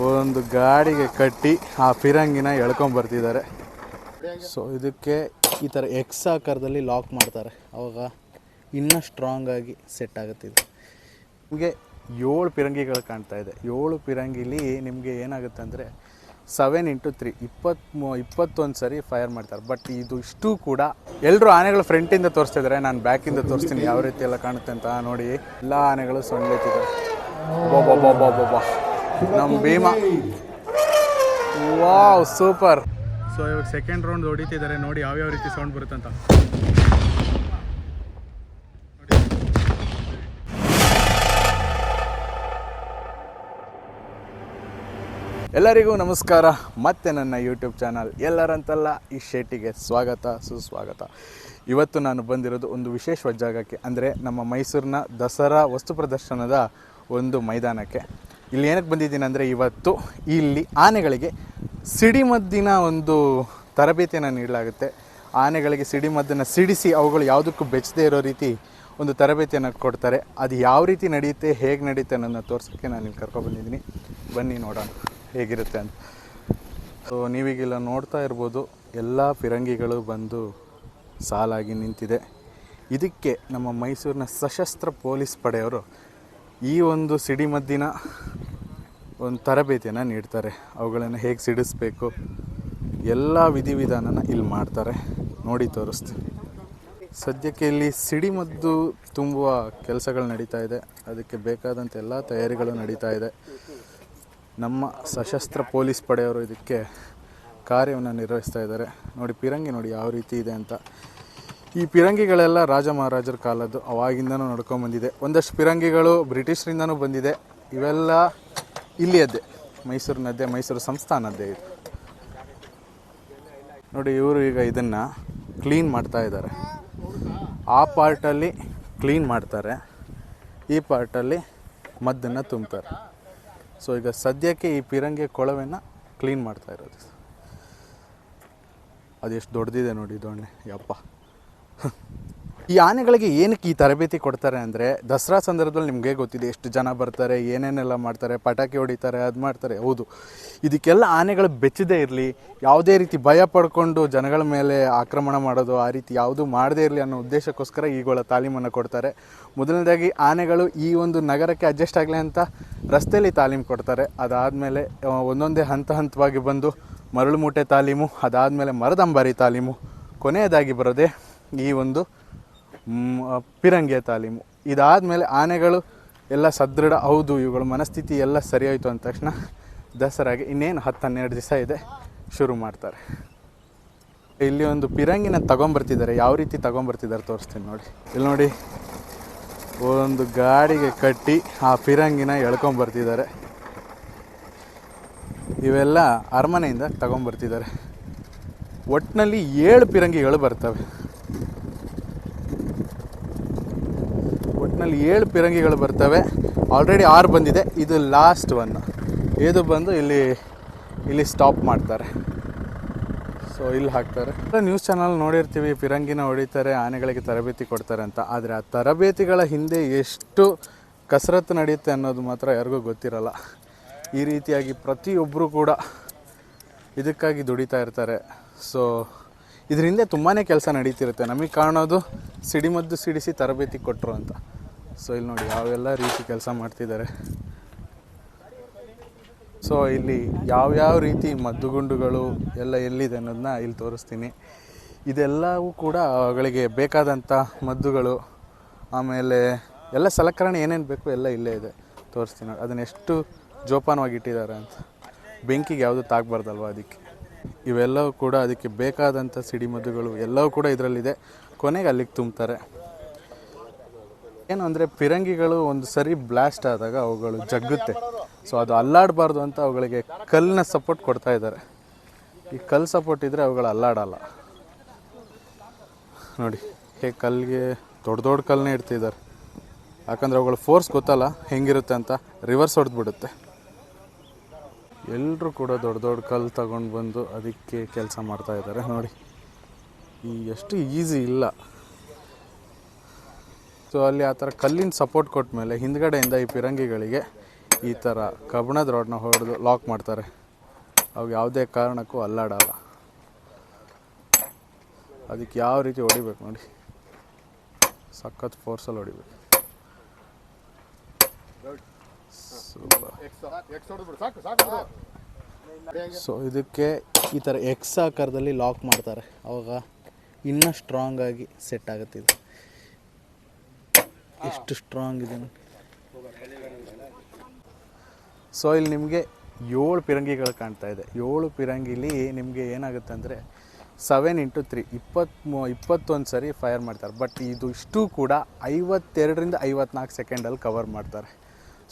ಒಂದು ಗಾಡಿಗೆ ಕಟ್ಟಿ ಆ ಫಿರಂಗಿನ ಎಳ್ಕೊಂಬರ್ತಿದ್ದಾರೆ. ಸೊ ಇದಕ್ಕೆ ಈ ಥರ ಎಕ್ಸ್ ಆಕಾರದಲ್ಲಿ ಲಾಕ್ ಮಾಡ್ತಾರೆ, ಆವಾಗ ಇನ್ನೂ ಸ್ಟ್ರಾಂಗ್ ಆಗಿ ಸೆಟ್ ಆಗುತ್ತೆ. ಇದು ನಿಮಗೆ 7 ಪಿರಂಗಿಗಳು ಕಾಣ್ತಾ ಇದೆ. 7 ಪಿರಂಗಿಲಿ ನಿಮಗೆ ಏನಾಗುತ್ತೆ ಅಂದರೆ 7x3 21 ಸರಿ ಫೈರ್ ಮಾಡ್ತಾರೆ. ಬಟ್ ಇದು ಇಷ್ಟು ಕೂಡ ಎಲ್ಲರೂ ಆನೆಗಳು ಫ್ರಂಟಿಂದ ತೋರಿಸ್ತಾ ಇದ್ದಾರೆ, ನಾನು ಬ್ಯಾಕಿಂದ ತೋರಿಸ್ತೀನಿ ಯಾವ ರೀತಿ ಎಲ್ಲ ಕಾಣುತ್ತೆ ಅಂತ. ನೋಡಿ, ಎಲ್ಲ ಆನೆಗಳು ಸೊಂಡ್ಲೆತ್ತಿದ್ದಾರೆ. ಬಾಬಾ ನಮ್ಮ ಭೀಮಾ, ವಾವ್ ಸೂಪರ್. ಸೊ ಇವಾಗ ಸೆಕೆಂಡ್ ರೌಂಡ್ ಹೊಡಿತಿದ್ದಾರೆ. ನೋಡಿ ಯಾವ್ಯಾವ ರೀತಿ ಸೌಂಡ್ ಬರುತ್ತಂತ. ಎಲ್ಲರಿಗೂ ನಮಸ್ಕಾರ. ಮತ್ತೆ ನನ್ನ ಯೂಟ್ಯೂಬ್ ಚಾನಲ್ ಎಲ್ಲರಂತಲ್ಲ ಈ ಶೆಟ್ಟಿಗೆ ಸ್ವಾಗತ ಸುಸ್ವಾಗತ. ಇವತ್ತು ನಾನು ಬಂದಿರೋದು ಒಂದು ವಿಶೇಷವಾದ ಜಾಗಕ್ಕೆ, ಅಂದರೆ ನಮ್ಮ ಮೈಸೂರಿನ ದಸರಾ ವಸ್ತು ಪ್ರದರ್ಶನದ ಒಂದು ಮೈದಾನಕ್ಕೆ. ಇಲ್ಲಿ ಏನಕ್ಕೆ ಬಂದಿದ್ದೀನಿ ಅಂದರೆ, ಇವತ್ತು ಇಲ್ಲಿ ಆನೆಗಳಿಗೆ ಸಿಡಿಮದ್ದಿನ ಒಂದು ತರಬೇತಿಯನ್ನು ನೀಡಲಾಗುತ್ತೆ. ಆನೆಗಳಿಗೆ ಸಿಡಿಮದ್ದನ್ನು ಸಿಡಿಸಿ ಅವುಗಳು ಯಾವುದಕ್ಕೂ ಬೆಚ್ಚದೇ ಇರೋ ರೀತಿ ಒಂದು ತರಬೇತಿಯನ್ನು ಕೊಡ್ತಾರೆ. ಅದು ಯಾವ ರೀತಿ ನಡೆಯುತ್ತೆ, ಹೇಗೆ ನಡೆಯುತ್ತೆ ಅನ್ನೋದನ್ನ ತೋರ್ಸೋಕ್ಕೆ ನಾನು ಇಲ್ಲಿ ಕರ್ಕೊಬಂದಿದ್ದೀನಿ. ಬನ್ನಿ ನೋಡೋಣ ಹೇಗಿರುತ್ತೆ ಅಂತ. ಸೊ ನೀವೀಗೆಲ್ಲ ನೋಡ್ತಾ ಇರ್ಬೋದು, ಎಲ್ಲ ಫಿರಂಗಿಗಳು ಬಂದು ಸಾಲಾಗಿ ನಿಂತಿದೆ. ಇದಕ್ಕೆ ನಮ್ಮ ಮೈಸೂರಿನ ಸಶಸ್ತ್ರ ಪೊಲೀಸ್ ಪಡೆಯವರು ಈ ಒಂದು ಸಿಡಿಮದ್ದಿನ ಒಂದು ತರಬೇತಿಯನ್ನು ನೀಡ್ತಾರೆ. ಅವುಗಳನ್ನು ಹೇಗೆ ಸಿಡಿಸ್ಬೇಕು ಎಲ್ಲ ವಿಧಿವಿಧಾನನ ಇಲ್ಲಿ ಮಾಡ್ತಾರೆ. ನೋಡಿ ತೋರಿಸ್ತೀನಿ. ಸದ್ಯಕ್ಕೆ ಇಲ್ಲಿ ಸಿಡಿಮದ್ದು ತುಂಬುವ ಕೆಲಸಗಳು ನಡೀತಾ ಇದೆ. ಅದಕ್ಕೆ ಬೇಕಾದಂಥ ಎಲ್ಲ ತಯಾರಿಗಳು ನಡೀತಾ ಇದೆ. ನಮ್ಮ ಸಶಸ್ತ್ರ ಪೊಲೀಸ್ ಪಡೆಯವರು ಇದಕ್ಕೆ ಕಾರ್ಯವನ್ನು ನಿರ್ವಹಿಸ್ತಾ ಇದ್ದಾರೆ. ನೋಡಿ ಪಿರಂಗಿ ನೋಡಿ ಯಾವ ರೀತಿ ಇದೆ ಅಂತ. ಈ ಪಿರಂಗಿಗಳೆಲ್ಲ ರಾಜ ಮಹಾರಾಜರ ಕಾಲದ್ದು, ಅವಾಗಿಂದನೂ ನಡ್ಕೊಂಬಂದಿದೆ. ಒಂದಷ್ಟು ಪಿರಂಗಿಗಳು ಬ್ರಿಟಿಷರಿಂದನೂ ಬಂದಿದೆ. ಇವೆಲ್ಲ ಇಲ್ಲಿಯದ್ದೇ, ಮೈಸೂರಿನದ್ದೇ, ಮೈಸೂರು ಸಂಸ್ಥಾನದ್ದೇ ಇದು. ನೋಡಿ ಇವರು ಈಗ ಇದನ್ನು ಕ್ಲೀನ್ ಮಾಡ್ತಾ ಇದ್ದಾರೆ. ಆ ಪಾರ್ಟಲ್ಲಿ ಕ್ಲೀನ್ ಮಾಡ್ತಾರೆ, ಈ ಪಾರ್ಟಲ್ಲಿ ಮದ್ದನ್ನು ತುಂಬ್ತಾರೆ. ಸೊ ಈಗ ಸದ್ಯಕ್ಕೆ ಈ ಪಿರಂಗಿ ಕೊಳವೆಯನ್ನು ಕ್ಲೀನ್ ಮಾಡ್ತಾ ಇರೋದು. ಅದೆಷ್ಟು ದೊಡ್ಡದಿದೆ ನೋಡಿ ದೊಣ್ಣೆ, ಯಪ್ಪ. ಈ ಆನೆಗಳಿಗೆ ಏನಕ್ಕೆ ಈ ತರಬೇತಿ ಕೊಡ್ತಾರೆ ಅಂದರೆ, ದಸರಾ ಸಂದರ್ಭದಲ್ಲಿ ನಿಮಗೆ ಗೊತ್ತಿದೆ ಎಷ್ಟು ಜನ ಬರ್ತಾರೆ, ಏನೇನೆಲ್ಲ ಮಾಡ್ತಾರೆ, ಪಟಾಕಿ ಹೊಡಿತಾರೆ, ಅದು ಮಾಡ್ತಾರೆ. ಹೌದು, ಇದಕ್ಕೆಲ್ಲ ಆನೆಗಳು ಬೆಚ್ಚದೇ ಇರಲಿ, ಯಾವುದೇ ರೀತಿ ಭಯ ಪಡ್ಕೊಂಡು ಜನಗಳ ಮೇಲೆ ಆಕ್ರಮಣ ಮಾಡೋದು ಆ ರೀತಿ ಯಾವುದೂ ಮಾಡದೇ ಇರಲಿ ಅನ್ನೋ ಉದ್ದೇಶಕ್ಕೋಸ್ಕರ ಈಗಳ ತಾಲೀಮನ್ನು ಕೊಡ್ತಾರೆ. ಮೊದಲನೇದಾಗಿ ಆನೆಗಳು ಈ ಒಂದು ನಗರಕ್ಕೆ ಅಡ್ಜಸ್ಟ್ ಆಗಲಿ ಅಂತ ರಸ್ತೆಯಲ್ಲಿ ತಾಲೀಮು ಕೊಡ್ತಾರೆ. ಅದಾದಮೇಲೆ ಒಂದೊಂದೇ ಹಂತವಾಗಿ ಬಂದು ಮರಳು ಮೂಟೆ ತಾಲೀಮು, ಅದಾದಮೇಲೆ ಮರದಂಬಾರಿ ತಾಲೀಮು, ಕೊನೆಯದಾಗಿ ಬರೋದೇ ಈ ಒಂದು ಪಿರಂಗಿಯ ತಾಲೀಮು. ಇದಾದಮೇಲೆ ಆನೆಗಳು ಎಲ್ಲ ಸದೃಢ, ಹೌದು ಇವುಗಳ ಮನಸ್ಥಿತಿ ಎಲ್ಲ ಸರಿ ಹೋಯಿತು ಅಂದ ತಕ್ಷಣ ದಸರಾಗೆ ಇನ್ನೇನು 10-12 ದಿವಸ ಇದೆ, ಶುರು ಮಾಡ್ತಾರೆ. ಇಲ್ಲಿ ಒಂದು ಪಿರಂಗಿನ ತಗೊಂಬರ್ತಿದ್ದಾರೆ. ಯಾವ ರೀತಿ ತಗೊಂಬರ್ತಿದ್ದಾರೆ ತೋರಿಸ್ತೀನಿ ನೋಡಿ. ಇಲ್ಲಿ ನೋಡಿ, ಒಂದು ಗಾಡಿಗೆ ಕಟ್ಟಿ ಆ ಪಿರಂಗಿನ ಎಳ್ಕೊಂಬರ್ತಿದ್ದಾರೆ. ಇವೆಲ್ಲ ಅರಮನೆಯಿಂದ ತಗೊಂಬರ್ತಿದ್ದಾರೆ. ಒಟ್ಟಿನಲ್ಲಿ 7 ಪಿರಂಗಿಗಳು ಬರ್ತವೆ. 7 ಪಿರಂಗಿಗಳು ಬರ್ತವೆ. ಆಲ್ರೆಡಿ 6 ಬಂದಿದೆ, ಇದು ಲಾಸ್ಟ್ ಒನ್. ಇದು ಬಂದು ಇಲ್ಲಿ ಸ್ಟಾಪ್ ಮಾಡ್ತಾರೆ. ಸೊ ಇಲ್ಲಿ ಹಾಕ್ತಾರೆ. ನ್ಯೂಸ್ ಚಾನಲ್ ನೋಡಿರ್ತೀವಿ, ಪಿರಂಗಿನ ಹೊಡಿತಾರೆ, ಆನೆಗಳಿಗೆ ತರಬೇತಿ ಕೊಡ್ತಾರೆ ಅಂತ. ಆದರೆ ಆ ತರಬೇತಿಗಳ ಹಿಂದೆ ಎಷ್ಟು ಕಸರತ್ತು ನಡೆಯುತ್ತೆ ಅನ್ನೋದು ಮಾತ್ರ ಯಾರಿಗೂ ಗೊತ್ತಿರಲ್ಲ. ಈ ರೀತಿಯಾಗಿ ಪ್ರತಿಯೊಬ್ಬರು ಕೂಡ ಇದಕ್ಕಾಗಿ ದುಡಿತಾ ಇರ್ತಾರೆ. ಸೊ ಇದ್ರ ಹಿಂದೆ ತುಂಬಾ ಕೆಲಸ ನಡೀತಿರುತ್ತೆ. ನಮಗೆ ಕಾಣೋದು ಸಿಡಿಮದ್ದು ಸಿಡಿಸಿ ತರಬೇತಿ ಕೊಟ್ಟರು ಅಂತ. ಸೊ ಇಲ್ಲಿ ನೋಡಿ ಯಾವೆಲ್ಲ ರೀತಿ ಕೆಲಸ ಮಾಡ್ತಿದ್ದಾರೆ. ಸೊ ಇಲ್ಲಿ ಯಾವ್ಯಾವ ರೀತಿ ಮದ್ದುಗುಂಡುಗಳು ಎಲ್ಲ ಎಲ್ಲಿದೆ ಅನ್ನೋದನ್ನ ಇಲ್ಲಿ ತೋರಿಸ್ತೀನಿ. ಇದೆಲ್ಲವೂ ಕೂಡ ಅವುಗಳಿಗೆ ಬೇಕಾದಂಥ ಮದ್ದುಗಳು, ಆಮೇಲೆ ಎಲ್ಲ ಸಲಕರಣೆ ಏನೇನು ಬೇಕು ಎಲ್ಲ ಇಲ್ಲೇ ಇದೆ, ತೋರಿಸ್ತೀನಿ ನೋಡಿ. ಅದನ್ನು ಎಷ್ಟು ಜೋಪಾನವಾಗಿ ಇಟ್ಟಿದ್ದಾರೆ ಅಂತ. ಬೆಂಕಿಗೆ ಯಾವುದು ತಾಗಬಾರ್ದಲ್ವ, ಅದಕ್ಕೆ ಇವೆಲ್ಲವೂ ಕೂಡ ಅದಕ್ಕೆ ಬೇಕಾದಂಥ ಸಿಡಿಮದ್ದುಗಳು ಎಲ್ಲವೂ ಕೂಡ ಇದರಲ್ಲಿದೆ. ಕೊನೆಗೆ ಅಲ್ಲಿಗೆ ತುಂಬ್ತಾರೆ. ಏನು ಅಂದರೆ, ಪಿರಂಗಿಗಳು ಒಂದು ಸರಿ ಬ್ಲಾಸ್ಟ್ ಆದಾಗ ಅವುಗಳು ಜಗ್ಗುತ್ತೆ. ಸೊ ಅದು ಅಲ್ಲಾಡಬಾರ್ದು ಅಂತ ಅವುಗಳಿಗೆ ಕಲ್ಲಿನ ಸಪೋರ್ಟ್ ಕೊಡ್ತಾ ಇದ್ದಾರೆ. ಈ ಕಲ್ಲು ಸಪೋರ್ಟ್ ಇದ್ದರೆ ಅವುಗಳು ಅಲ್ಲಾಡಲ್ಲ. ನೋಡಿ ಹೇಗೆ ಕಲ್ಲಿಗೆ ದೊಡ್ಡ ಕಲ್ಲನ್ನೇ ಇಡ್ತಿದ್ದಾರೆ. ಯಾಕಂದರೆ ಅವುಗಳ ಫೋರ್ಸ್ ಗೊತ್ತಲ್ಲ ಹೆಂಗಿರುತ್ತೆ ಅಂತ, ರಿವರ್ಸ್ ಹೊಡೆದ್ಬಿಡುತ್ತೆ. ಎಲ್ಲರೂ ಕೂಡ ದೊಡ್ಡ ಕಲ್ಲು ತಗೊಂಡು ಬಂದು ಅದಕ್ಕೆ ಕೆಲಸ ಮಾಡ್ತಾ ಇದ್ದಾರೆ. ನೋಡಿ ಎಷ್ಟು ಈಸಿ ಇಲ್ಲ. ಸೊ ಅಲ್ಲಿ ಆ ಥರ ಕಲ್ಲಿನ ಸಪೋರ್ಟ್ ಕೊಟ್ಟ ಮೇಲೆ ಹಿಂದ್ಗಡೆಯಿಂದ ಈ ಪಿರಂಗಿಗಳಿಗೆ ಈ ಥರ ಕಬ್ಬಿಣದ ರಾಡ್ನ ಹೊಡೆದು ಲಾಕ್ ಮಾಡ್ತಾರೆ. ಅವು ಯಾವುದೇ ಕಾರಣಕ್ಕೂ ಅಲ್ಲಾಡಲ್ಲ. ಅದಕ್ಕೆ ಯಾವ ರೀತಿ ಹೊಡಿಬೇಕು ನೋಡಿ, ಸಖತ್ ಫೋರ್ಸಲ್ಲಿ ಹೊಡಿಬೇಕು. ಸೊ ಇದಕ್ಕೆ ಈ ಥರ ಎಕ್ಸ್ ಆಕಾರದಲ್ಲಿ ಲಾಕ್ ಮಾಡ್ತಾರೆ, ಆವಾಗ ಇನ್ನೂ ಸ್ಟ್ರಾಂಗ್ ಆಗಿ ಸೆಟ್ ಆಗುತ್ತೆ. ಇದು ಎಷ್ಟು ಸ್ಟ್ರಾಂಗ್ ಇದೆ. ಸೊ ಇಲ್ಲಿ ನಿಮಗೆ 7 ಪಿರಂಗಿಗಳು ಕಾಣ್ತಾ ಇದೆ. 7 ಪಿರಂಗಿಲಿ ನಿಮಗೆ ಏನಾಗುತ್ತೆ ಅಂದರೆ 7x3 21 ಸರಿ ಫೈರ್ ಮಾಡ್ತಾರೆ. ಬಟ್ ಇದು ಇಷ್ಟು ಕೂಡ 52ರಿಂದ 54 ಸೆಕೆಂಡಲ್ಲಿ ಕವರ್ ಮಾಡ್ತಾರೆ.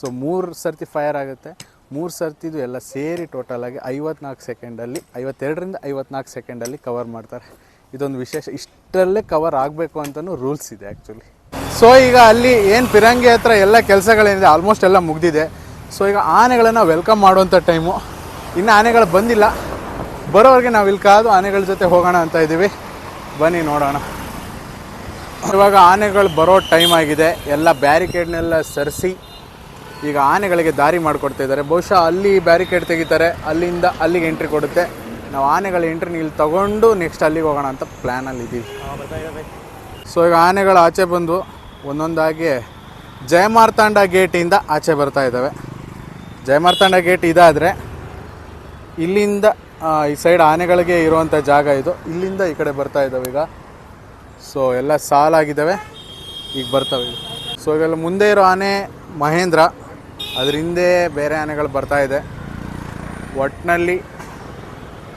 ಸೊ 3 ಸರ್ತಿ ಫೈರ್ ಆಗುತ್ತೆ. 3 ಸರ್ತಿದು ಎಲ್ಲ ಸೇರಿ ಟೋಟಲಾಗಿ 54 ಸೆಕೆಂಡಲ್ಲಿ 52ರಿಂದ 54 ಸೆಕೆಂಡಲ್ಲಿ ಕವರ್ ಮಾಡ್ತಾರೆ. ಇದೊಂದು ವಿಶೇಷ. ಇಷ್ಟರಲ್ಲೇ ಕವರ್ ಆಗಬೇಕು ಅಂತಲೂ ರೂಲ್ಸ್ ಇದೆ ಆ್ಯಕ್ಚುಲಿ. ಸೊ ಈಗ ಅಲ್ಲಿ ಏನು ಪಿರಂಗಿ ಹತ್ರ ಎಲ್ಲ ಕೆಲಸಗಳೇನಿದೆ ಆಲ್ಮೋಸ್ಟ್ ಎಲ್ಲ ಮುಗಿದಿದೆ. ಸೊ ಈಗ ಆನೆಗಳನ್ನು ವೆಲ್ಕಮ್ ಮಾಡುವಂಥ ಟೈಮು. ಇನ್ನು ಆನೆಗಳು ಬಂದಿಲ್ಲ, ಬರೋವರೆಗೆ ನಾವು ಇಲ್ಲಿ ಕಾದು ಆನೆಗಳ ಜೊತೆ ಹೋಗೋಣ ಅಂತ ಇದ್ದೀವಿ. ಬನ್ನಿ ನೋಡೋಣ. ಇವಾಗ ಆನೆಗಳು ಬರೋ ಟೈಮ್ ಆಗಿದೆ. ಎಲ್ಲ ಬ್ಯಾರಿಕೇಡ್ನೆಲ್ಲ ಸರಿಸಿ ಈಗ ಆನೆಗಳಿಗೆ ದಾರಿ ಮಾಡಿಕೊಡ್ತಾ ಇದ್ದಾರೆ. ಬಹುಶಃ ಅಲ್ಲಿ ಬ್ಯಾರಿಕೇಡ್ ತೆಗಿತಾರೆ, ಅಲ್ಲಿಂದ ಅಲ್ಲಿಗೆ ಎಂಟ್ರಿ ಕೊಡುತ್ತೆ. ನಾವು ಆನೆಗಳ ಎಂಟ್ರಿನ ಇಲ್ಲಿ ತೊಗೊಂಡು ನೆಕ್ಸ್ಟ್ ಅಲ್ಲಿಗೆ ಹೋಗೋಣ ಅಂತ ಪ್ಲ್ಯಾನಲ್ಲಿ ಇದ್ದೀವಿ. ಸೊ ಈಗ ಆನೆಗಳು ಆಚೆ ಬಂದು ಒಂದೊಂದಾಗಿ ಜಯಮಾರ್ತಾಂಡ ಗೇಟಿಂದ ಆಚೆ ಬರ್ತಾ ಇದ್ದಾವೆ. ಜಯಮಾರ್ತಾಂಡ ಗೇಟ್ ಇದಾದರೆ ಇಲ್ಲಿಂದ ಈ ಸೈಡ್ ಆನೆಗಳಿಗೆ ಇರುವಂಥ ಜಾಗ ಇದು. ಇಲ್ಲಿಂದ ಈ ಕಡೆ ಬರ್ತಾ ಇದ್ದಾವೆ ಈಗ. ಸೊ ಎಲ್ಲ ಸಾಲಾಗಿದ್ದಾವೆ, ಈಗ ಬರ್ತವೆ. ಸೊ ಇವೆಲ್ಲ ಮುಂದೆ ಇರೋ ಆನೆ ಮಹೇಂದ್ರ, ಅದ್ರ ಹಿಂದೆ ಬೇರೆ ಆನೆಗಳು ಬರ್ತಾ ಇದೆ. ಒಟ್ಟಿನಲ್ಲಿ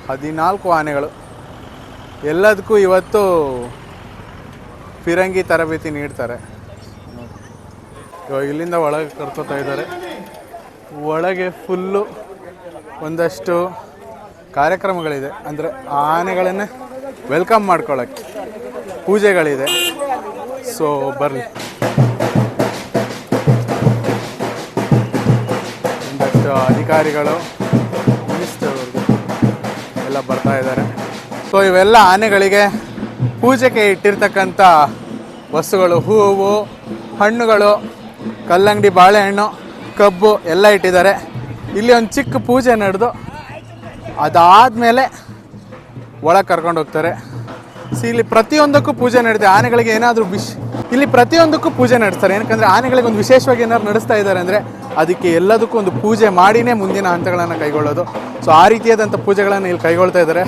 14 ಆನೆಗಳು. ಎಲ್ಲದಕ್ಕೂ ಇವತ್ತು ಫಿರಂಗಿ ತರಬೇತಿ ನೀಡ್ತಾರೆ. ಇವಾಗ ಇಲ್ಲಿಂದ ಒಳಗೆ ಕರ್ಕೋತಾ ಇದ್ದಾರೆ. ಒಳಗೆ ಫುಲ್ಲು ಒಂದಷ್ಟು ಕಾರ್ಯಕ್ರಮಗಳಿದೆ. ಅಂದರೆ ಆನೆಗಳನ್ನೇ ವೆಲ್ಕಮ್ ಮಾಡ್ಕೊಳ್ಳೋಕ್ಕೆ ಪೂಜೆಗಳಿದೆ. ಸೊ ಬರಲಿ. ಒಂದಷ್ಟು ಅಧಿಕಾರಿಗಳು, ಮಿನಿಸ್ಟರ್ವರೆಗೂ ಎಲ್ಲ ಬರ್ತಾ ಇದ್ದಾರೆ. ಸೊ ಇವೆಲ್ಲ ಆನೆಗಳಿಗೆ ಪೂಜೆಗೆ ಇಟ್ಟಿರ್ತಕ್ಕಂಥ ವಸ್ತುಗಳು. ಹೂವು, ಹಣ್ಣುಗಳು, ಕಲ್ಲಂಗಡಿ, ಬಾಳೆಹಣ್ಣು, ಕಬ್ಬು ಎಲ್ಲ ಇಟ್ಟಿದ್ದಾರೆ. ಇಲ್ಲಿ ಒಂದು ಚಿಕ್ಕ ಪೂಜೆ ನಡೆದು ಅದಾದಮೇಲೆ ಒಳಗೆ ಕರ್ಕೊಂಡು ಹೋಗ್ತಾರೆ. ಇಲ್ಲಿ ಪ್ರತಿಯೊಂದಕ್ಕೂ ಪೂಜೆ ನಡೆಯುತ್ತೆ. ಆನೆಗಳಿಗೆ ಏನಾದರೂ ಇಲ್ಲಿ ಪ್ರತಿಯೊಂದಕ್ಕೂ ಪೂಜೆ ನಡೆಸ್ತಾರೆ. ಏನಕ್ಕಂದರೆ ಆನೆಗಳಿಗೆ ಒಂದು ವಿಶೇಷವಾಗಿ ಏನಾದ್ರು ನಡೆಸ್ತಾ ಇದ್ದಾರೆ ಅಂದರೆ ಅದಕ್ಕೆ ಎಲ್ಲದಕ್ಕೂ ಒಂದು ಪೂಜೆ ಮಾಡಿನೇ ಮುಂದಿನ ಹಂತಗಳನ್ನು ಕೈಗೊಳ್ಳೋದು. ಸೊ ಆ ರೀತಿಯಾದಂಥ ಪೂಜೆಗಳನ್ನು ಇಲ್ಲಿ ಕೈಗೊಳ್ತಾ ಇದ್ದಾರೆ.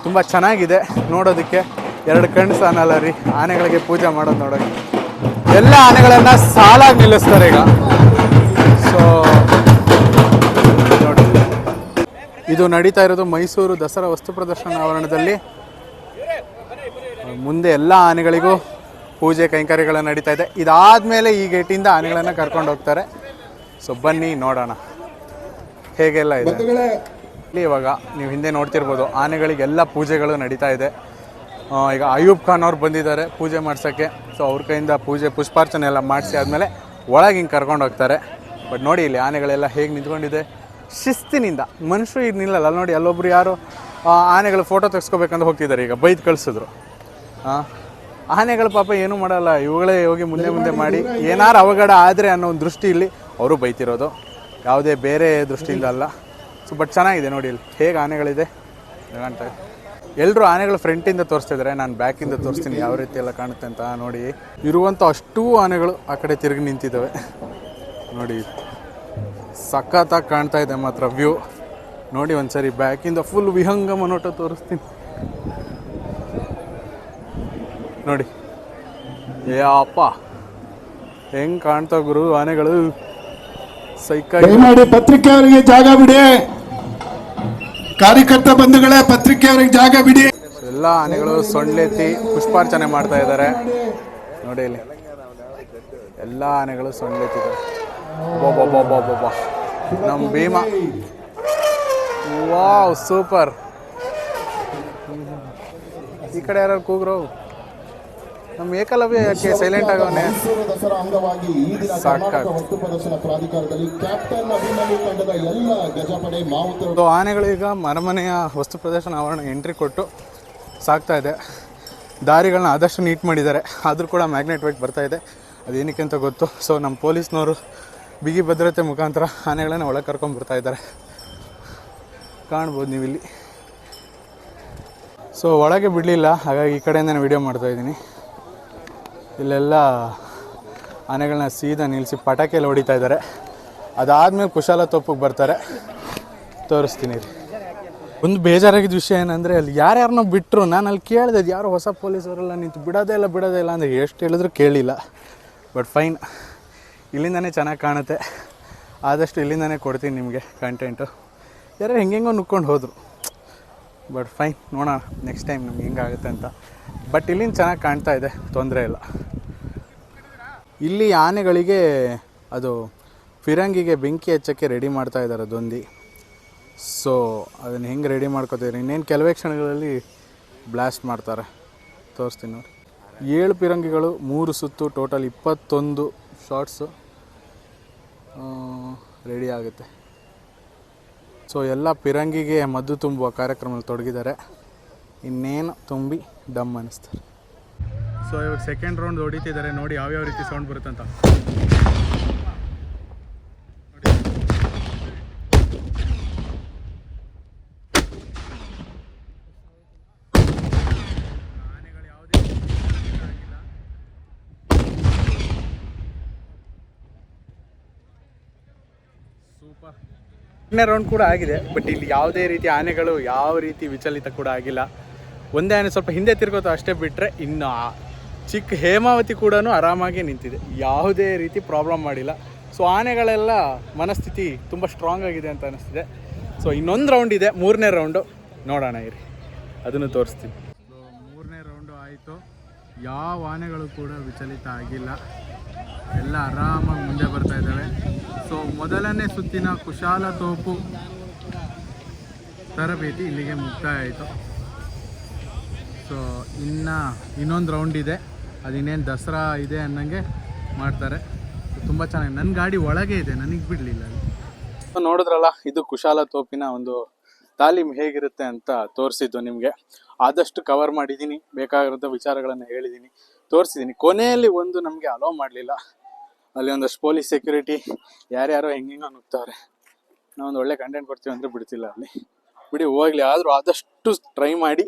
ತುಂಬ ಚೆನ್ನಾಗಿದೆ ನೋಡೋದಕ್ಕೆ. 2 ಕಣ್ಣು ಸಾನಲ್ಲ ರೀ ಆನೆಗಳಿಗೆ ಪೂಜೆ ಮಾಡೋದು ನೋಡೋಕ್ಕೆ. ಎಲ್ಲ ಆನೆಗಳನ್ನು ಸಾಲಾಗಿ ನಿಲ್ಲಿಸ್ತಾರೆ ಈಗ. ಸೊ ನೋಡಿ, ಇದು ನಡೀತಾ ಇರೋದು ಮೈಸೂರು ದಸರಾ ವಸ್ತು ಪ್ರದರ್ಶನ ಆವರಣದಲ್ಲಿ. ಮುಂದೆ ಎಲ್ಲ ಆನೆಗಳಿಗೂ ಪೂಜೆ ಕೈಂಕರ್ಯಗಳು ನಡೀತಾ ಇದೆ. ಇದಾದಮೇಲೆ ಈ ಗೇಟಿಂದ ಆನೆಗಳನ್ನು ಕರ್ಕೊಂಡು ಹೋಗ್ತಾರೆ. ಸೊ ಬನ್ನಿ ನೋಡೋಣ ಹೇಗೆಲ್ಲ ಇದೆ ಇಲ್ಲಿ. ಇವಾಗ ನೀವು ಹಿಂದೆ ನೋಡ್ತಿರ್ಬೋದು, ಆನೆಗಳಿಗೆಲ್ಲ ಪೂಜೆಗಳು ನಡೀತಾ ಇದೆ. ಈಗ ಅಯೂಬ್ ಖಾನ್ ಅವ್ರು ಬಂದಿದ್ದಾರೆ ಪೂಜೆ ಮಾಡ್ಸೋಕ್ಕೆ. ಸೊ ಅವ್ರ ಕೈಯಿಂದ ಪೂಜೆ ಪುಷ್ಪಾರ್ಚನೆ ಎಲ್ಲ ಮಾಡಿಸಿ ಆದಮೇಲೆ ಒಳಗೆ ಹಿಂಗೆ ಕರ್ಕೊಂಡು ಹೋಗ್ತಾರೆ. ಬಟ್ ನೋಡಿ ಇಲ್ಲಿ ಆನೆಗಳೆಲ್ಲ ಹೇಗೆ ನಿಂತ್ಕೊಂಡಿದೆ ಶಿಸ್ತಿನಿಂದ. ಮನುಷ್ಯರು ಈಗ ನಿಲ್ಲಲ್ಲ. ಅಲ್ಲಿ ನೋಡಿ, ಅಲ್ಲೊಬ್ರು ಯಾರು ಆನೆಗಳು ಫೋಟೋ ತೆಗೆಸ್ಕೋಬೇಕಂತ ಹೋಗ್ತಿದ್ದಾರೆ. ಈಗ ಬೈದು ಕಳಿಸಿದ್ರು. ಆನೆಗಳು ಪಾಪ ಏನೂ ಮಾಡಲ್ಲ, ಇವುಗಳೇ ಹೋಗಿ ಮುಂದೆ ಮಾಡಿ ಏನಾರು ಅವಘಡ ಆದರೆ ಅನ್ನೋ ಒಂದು ದೃಷ್ಟಿಯಲ್ಲಿ ಅವರು ಬೈತಿರೋದು, ಯಾವುದೇ ಬೇರೆ ದೃಷ್ಟಿಯಿಂದ ಅಲ್ಲ. ಸೊ ಬಟ್ ಚೆನ್ನಾಗಿದೆ ನೋಡಿ ಇಲ್ಲಿ ಹೇಗೆ ಆನೆಗಳಿದೆ ಕಾಣ್ತಾ ಇದೆ. ಎಲ್ಲರೂ ಆನೆಗಳು ಫ್ರಂಟಿಂದ ತೋರಿಸ್ತಿದ್ದಾರೆ, ನಾನು ಬ್ಯಾಕಿಂದ ತೋರಿಸ್ತೀನಿ ಯಾವ ರೀತಿ ಎಲ್ಲ ಕಾಣುತ್ತೆ ಅಂತ. ನೋಡಿ, ಇರುವಂಥ ಅಷ್ಟೂ ಆನೆಗಳು ಆ ಕಡೆ ತಿರುಗಿ ನಿಂತಿದ್ದಾವೆ. ನೋಡಿ ಸಖತ್ತಾಗಿ ಕಾಣ್ತಾ ಇದೆ ಮಾತ್ರ ವ್ಯೂ. ನೋಡಿ ಒಂದ್ಸರಿ ಬ್ಯಾಕಿಂದ ಫುಲ್ ವಿಹಂಗಮ ನೋಟ ತೋರಿಸ್ತೀನಿ ನೋಡಿ. ಅಪ್ಪ ಹೆಂಗ್ ಕಾಣ್ತಾವ ಗುರು ಆನೆಗಳು. ಸೈಕಾಗಿ ಮಾಡಿ ಪತ್ರಿಕೆಯವರಿಗೆ ಜಾಗ ಬಿಡಿ, ಕಾರ್ಯಕರ್ತ ಬಂಧುಗಳೇ ಪತ್ರಿಕೆಯವರಿಗೆ ಜಾಗ ಬಿಡಿ. ಎಲ್ಲ ಆನೆಗಳು ಸೊಂಡ್ಲೆತ್ತಿ ಪುಷ್ಪಾರ್ಚನೆ ಮಾಡ್ತಾ ಇದ್ದಾರೆ ನೋಡಿ. ಇಲ್ಲಿ ಎಲ್ಲ ಆನೆಗಳು ಸೊಂಡ್ಲೆತ್ತಿದ್ದಾರೆ. ನಮ್ಮ ಭೀಮ, ವಾವ್ ಸೂಪರ್. ಈ ಕಡೆ ಯಾರು ಕೂಗ್ರು? ನಮ್ಮ ಏಕಲವ್ಯ ಯಾಕೆ ಸೈಲೆಂಟ್ ಆಗವನೆ? ಆನೆಗಳು ಈಗ ಅರಮನೆಯ ವಸ್ತು ಪ್ರದರ್ಶನ ಆವರಣ ಎಂಟ್ರಿ ಕೊಟ್ಟು ಸಾಕ್ತಾ ಇದೆ. ದಾರಿಗಳನ್ನ ಆದಷ್ಟು ನೀಟ್ ಮಾಡಿದ್ದಾರೆ, ಆದರೂ ಕೂಡ ಮ್ಯಾಗ್ನೆಟ್ ವೇಟ್ ಬರ್ತಾ ಇದೆ. ಅದೇನಕ್ಕೆ ಅಂತ ಗೊತ್ತು. ಸೊ ನಮ್ಮ ಪೊಲೀಸ್ನವರು ಬಿಗಿ ಭದ್ರತೆ ಮುಖಾಂತರ ಆನೆಗಳನ್ನು ಒಳಗೆ ಕರ್ಕೊಂಡ್ಬರ್ತಾ ಇದ್ದಾರೆ, ಕಾಣ್ಬೋದು ನೀವು ಇಲ್ಲಿ. ಸೊ ಒಳಗೆ ಬಿಡಲಿಲ್ಲ, ಹಾಗಾಗಿ ಈ ಕಡೆಯಿಂದ ವಿಡಿಯೋ ಮಾಡ್ತಾಯಿದ್ದೀನಿ. ಇಲ್ಲೆಲ್ಲ ಆನೆಗಳನ್ನ ಸೀದಾ ನಿಲ್ಲಿಸಿ ಪಟಾಕಿಯಲ್ಲಿ ಹೊಡಿತಾ ಇದ್ದಾರೆ. ಅದಾದಮೇಲೆ ಕುಶಾಲ ತೋಪಿಗೆ ಬರ್ತಾರೆ, ತೋರಿಸ್ತೀನಿ ರೀ. ಒಂದು ಬೇಜಾರಾಗಿದ್ದ ವಿಷಯ ಏನಂದರೆ ಅಲ್ಲಿ ಯಾರ್ಯಾರನ್ನೋ ಬಿಟ್ಟರು. ನಾನು ಅಲ್ಲಿ ಕೇಳಿದೆ, ಯಾರೋ ಹೊಸ ಪೊಲೀಸವರೆಲ್ಲ ನಿಂತು ಬಿಡೋದೇ ಇಲ್ಲ ಅಂದರೆ ಎಷ್ಟು ಹೇಳಿದ್ರು ಕೇಳಿಲ್ಲ. ಬಟ್ ಫೈನ್, ಇಲ್ಲಿಂದನೇ ಚೆನ್ನಾಗಿ ಕಾಣುತ್ತೆ. ಆದಷ್ಟು ಇಲ್ಲಿಂದನೇ ಕೊಡ್ತೀನಿ ನಿಮಗೆ ಕಂಟೆಂಟು. ಯಾರು ಹೆಂಗೆಂಗೋ ನುಕ್ಕೊಂಡು ಹೋದರು. ಬಟ್ ಫೈನ್, ನೋಡೋಣ ನೆಕ್ಸ್ಟ್ ಟೈಮ್ ನಮ್ಗೆ ಹೆಂಗಾಗುತ್ತೆ ಅಂತ. ಬಟ್ ಇಲ್ಲಿಂದ ಚೆನ್ನಾಗಿ ಕಾಣ್ತಾ ಇದೆ, ತೊಂದರೆ ಇಲ್ಲ. ಇಲ್ಲಿ ಆನೆಗಳಿಗೆ ಅದು ಫಿರಂಗಿಗೆ ಬೆಂಕಿ ಹಚ್ಚೋಕ್ಕೆ ರೆಡಿ ಮಾಡ್ತಾ ಇದ್ದಾರೆ ದೊಂದಿ. ಸೊ ಅದನ್ನು ಹೆಂಗೆ ರೆಡಿ ಮಾಡ್ಕೋತೀರಿ, ಇನ್ನೇನು ಕೆಲವೇ ಕ್ಷಣಗಳಲ್ಲಿ ಬ್ಲಾಸ್ಟ್ ಮಾಡ್ತಾರೆ, ತೋರಿಸ್ತೀನಿ ನೋಡಿ. 7 ಫಿರಂಗಿಗಳು, 3 ಸುತ್ತು, ಟೋಟಲ್ 21 ಶಾರ್ಟ್ಸು ರೆಡಿ ಆಗುತ್ತೆ. ಸೊ ಎಲ್ಲ ಫಿರಂಗಿಗೆ ಮದ್ದು ತುಂಬುವ ಕಾರ್ಯಕ್ರಮದಲ್ಲಿ ತೊಡಗಿದ್ದಾರೆ. ಇನ್ನೇನು ತುಂಬಿ ಡಮ್ ಅನ್ನಿಸ್ತಾರೆ. ಸೊ ಇವಾಗ ಸೆಕೆಂಡ್ ರೌಂಡ್ ಹೊಡಿತಿದ್ದಾರೆ, ನೋಡಿ ಯಾವ್ಯಾವ ರೀತಿ ಸೌಂಡ್ ಬರುತ್ತಂತ. ಆನೆಗಳು ಯಾವುದೇ ಆಗಿಲ್ಲ. ಸೂಪರ್. 2ನೇ ರೌಂಡ್ ಕೂಡ ಆಗಿದೆ. ಬಟ್ ಇಲ್ಲಿ ಯಾವುದೇ ರೀತಿ ಆನೆಗಳು ಯಾವ ರೀತಿ ವಿಚಲಿತ ಕೂಡ ಆಗಿಲ್ಲ. ಒಂದೇ ಆನೆ ಸ್ವಲ್ಪ ಹಿಂದೆ ತಿರ್ಗೋದು ಅಷ್ಟೇ, ಬಿಟ್ಟರೆ ಇನ್ನು ಚಿಕ್ಕ ಹೇಮಾವತಿ ಕೂಡ ಆರಾಮಾಗಿ ನಿಂತಿದೆ, ಯಾವುದೇ ರೀತಿ ಪ್ರಾಬ್ಲಮ್ ಮಾಡಿಲ್ಲ. ಸೊ ಆನೆಗಳೆಲ್ಲ ಮನಸ್ಥಿತಿ ತುಂಬ ಸ್ಟ್ರಾಂಗ್ ಆಗಿದೆ ಅಂತ ಅನ್ನಿಸ್ತಿದೆ. ಸೊ ಇನ್ನೊಂದು ರೌಂಡ್ ಇದೆ, 3ನೇ ರೌಂಡು, ನೋಡೋಣ ಇರಿ, ಅದನ್ನು ತೋರಿಸ್ತೀನಿ. ಸೊ 3ನೇ ರೌಂಡು ಆಯಿತು, ಯಾವ ಆನೆಗಳು ಕೂಡ ವಿಚಲಿತ ಆಗಿಲ್ಲ, ಎಲ್ಲ ಆರಾಮಾಗಿ ಮುಂದೆ ಬರ್ತಾ ಇದ್ದಾವೆ. ಸೊ ಮೊದಲನೇ ಸುತ್ತಿನ ಕುಶಾಲ ತೋಪು ತರಬೇತಿ ಇಲ್ಲಿಗೆ ಮುಕ್ತಾಯ ಆಯಿತು. ಸೊ ಇನ್ನೊಂದು ರೌಂಡ್ ಇದೆ, ಅದಿನ್ನೇನು ದಸರಾ ಇದೆ ಅನ್ನಂಗೆ ಮಾಡ್ತಾರೆ. ತುಂಬ ಚೆನ್ನಾಗಿ, ನನ್ನ ಗಾಡಿ ಒಳಗೆ ಇದೆ, ನನಗೆ ಬಿಡಲಿಲ್ಲ. ನೋಡಿದ್ರಲ್ಲ, ಇದು ಕುಶಾಲ ತೋಪಿನ ಒಂದು ತಾಲೀಮ್ ಹೇಗಿರುತ್ತೆ ಅಂತ ತೋರಿಸಿದ್ದು ನಿಮಗೆ. ಆದಷ್ಟು ಕವರ್ ಮಾಡಿದ್ದೀನಿ, ಬೇಕಾಗಿರೋ ವಿಚಾರಗಳನ್ನು ಹೇಳಿದ್ದೀನಿ, ತೋರಿಸಿದ್ದೀನಿ. ಕೊನೆಯಲ್ಲಿ ಒಂದು ನಮಗೆ ಅಲೋ ಮಾಡಲಿಲ್ಲ, ಅಲ್ಲಿ ಒಂದಷ್ಟು ಪೊಲೀಸ್ ಸೆಕ್ಯೂರಿಟಿ ಯಾರ್ಯಾರೋ ಹೆಂಗೆಂಗೋ ನುಗ್ತಾರೆ. ನಾವೊಂದು ಒಳ್ಳೆ ಕಂಟೆಂಟ್ ಕೊಡ್ತೀವಿ ಅಂದರೆ ಬಿಡ್ತಿಲ್ಲ, ಅಲ್ಲಿ ಬಿಡಿ ಹೋಗಲಿ. ಆದರೂ ಆದಷ್ಟು ಟ್ರೈ ಮಾಡಿ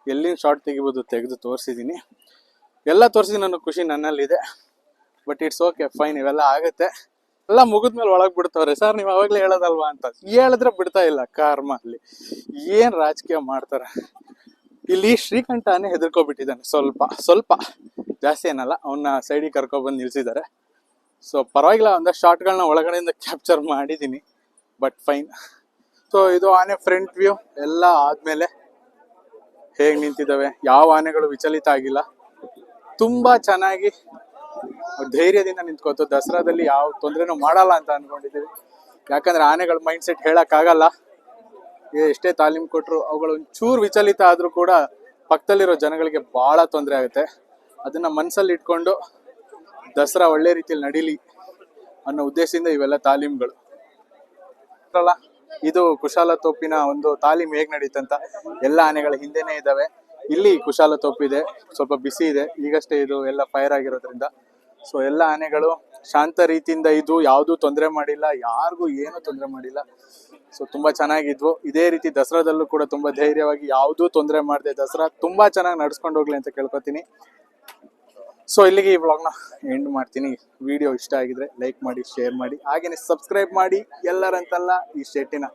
ಎಲ್ಲಿನ ಶಾರ್ಟ್ ತೆಗಿಬೋದು ತೆಗೆದು ತೋರಿಸಿದ್ದೀನಿ. ಎಲ್ಲ ತೋರಿಸಿದ್ದೀನಿ, ನನಗೆ ಖುಷಿ ನನ್ನಲ್ಲಿದೆ. ಬಟ್ ಇಟ್ಸ್ ಓಕೆ, ಫೈನ್, ಇವೆಲ್ಲ ಆಗುತ್ತೆ. ಎಲ್ಲ ಮುಗಿದ್ಮೇಲೆ ಒಳಗೆ ಬಿಡ್ತವ್ರೆ. ಸರ್ ನೀವು ಅವಾಗಲೇ ಹೇಳೋದಲ್ವಾ ಅಂತ ಹೇಳಿದ್ರೆ ಬಿಡ್ತಾ ಇಲ್ಲ. ಕರ್ಮ, ಅಲ್ಲಿ ಏನು ರಾಜಕೀಯ ಮಾಡ್ತಾರೆ. ಇಲ್ಲಿ ಶ್ರೀಕಂಠನೇ ಹೆದರ್ಕೊಬಿಟ್ಟಿದ್ದಾನೆ, ಸ್ವಲ್ಪ ಜಾಸ್ತಿ ಏನಲ್ಲ. ಅವನ್ನ ಸೈಡಿಗೆ ಕರ್ಕೊಬಂದು ನಿಲ್ಸಿದ್ದಾರೆ. ಸೊ ಪರವಾಗಿಲ್ಲ, ಒಂದಷ್ಟು ಶಾರ್ಟ್ಗಳನ್ನ ಒಳಗಡೆಯಿಂದ ಕ್ಯಾಪ್ಚರ್ ಮಾಡಿದ್ದೀನಿ. But fine. ಸೊ ಇದು ಆನೆ ಫ್ರಂಟ್ ವ್ಯೂ ಎಲ್ಲ ಆದಮೇಲೆ ಹೇಗೆ ನಿಂತಿದ್ದಾವೆ, ಯಾವ ಆನೆಗಳು ವಿಚಲಿತ ಆಗಿಲ್ಲ, ತುಂಬ ಚೆನ್ನಾಗಿ ಧೈರ್ಯದಿಂದ ನಿಂತ್ಕೋತು. ದಸರಾದಲ್ಲಿ ಯಾವ ತೊಂದರೆನೂ ಮಾಡಲ್ಲ ಅಂತ ಅಂದ್ಕೊಂಡಿದ್ದೀವಿ. ಯಾಕಂದರೆ ಆನೆಗಳ ಮೈಂಡ್ ಸೆಟ್ ಹೇಳೋಕ್ಕಾಗಲ್ಲ, ಎಷ್ಟೇ ತಾಲೀಮ್ ಕೊಟ್ಟರು ಅವುಗಳು ಒಂಚೂರು ವಿಚಲಿತ ಆದರೂ ಕೂಡ ಪಕ್ಕದಲ್ಲಿರೋ ಜನಗಳಿಗೆ ಭಾಳ ತೊಂದರೆ ಆಗುತ್ತೆ. ಅದನ್ನು ಮನಸ್ಸಲ್ಲಿ ಇಟ್ಕೊಂಡು ದಸರಾ ಒಳ್ಳೆ ರೀತಿಯಲ್ಲಿ ನಡೀಲಿ ಅನ್ನೋ ಉದ್ದೇಶದಿಂದ ಇವೆಲ್ಲ ತಾಲೀಮ್ಗಳು ಅಲ್ಲ. ಇದು ಕುಶಾಲ ತೋಪಿನ ಒಂದು ತಾಲೀಮ್ ಹೇಗೆ ನಡೀತಂತ. ಎಲ್ಲ ಆನೆಗಳ ಹಿಂದೆನೇ ಇದ್ದಾವೆ. ಇಲ್ಲಿ ಕುಶಾಲ ತೋಪಿದೆ, ಸ್ವಲ್ಪ ಬಿಸಿ ಇದೆ, ಈಗಷ್ಟೇ ಇದು ಎಲ್ಲ ಫೈರ್ ಆಗಿರೋದ್ರಿಂದ. ಸೊ ಎಲ್ಲ ಆನೆಗಳು ಶಾಂತ ರೀತಿಯಿಂದ ಇದು ಯಾವುದೂ ತೊಂದರೆ ಮಾಡಿಲ್ಲ, ಯಾರಿಗೂ ಏನೂ ತೊಂದರೆ ಮಾಡಿಲ್ಲ. ಸೊ ತುಂಬ ಚೆನ್ನಾಗಿದ್ವು. ಇದೇ ರೀತಿ ದಸರಾದಲ್ಲೂ ಕೂಡ ತುಂಬ ಧೈರ್ಯವಾಗಿ ಯಾವುದೂ ತೊಂದರೆ ಮಾಡದೆ ದಸರಾ ತುಂಬ ಚೆನ್ನಾಗಿ ನಡ್ಸ್ಕೊಂಡು ಹೋಗ್ಲಿ ಅಂತ ಕೇಳ್ಕೊತೀನಿ. ಸೊ ಇಲ್ಲಿಗೆ ಈ ವ್ಲಾಗ್ನ ಎಂಡ್ ಮಾಡ್ತೀನಿ. ವಿಡಿಯೋ ಇಷ್ಟ ಆಗಿದ್ರೆ ಲೈಕ್ ಮಾಡಿ, ಶೇರ್ ಮಾಡಿ, ಹಾಗೇನೆ ಸಬ್ಸ್ಕ್ರೈಬ್ ಮಾಡಿ. ಎಲ್ಲರಂತಲ್ಲ, ಈ ಶೆಟ್ಟಿನ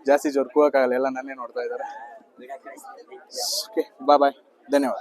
ಜಾಸ್ತಿ ಜೋರು ಕೂಗೋಕ್ಕಾಗಲ್ಲ, ಎಲ್ಲ ನನ್ನೇ ನೋಡ್ತಾ ಇದ್ದಾರೆ. ಓಕೆ, ಬಾಯ್, ಧನ್ಯವಾದ.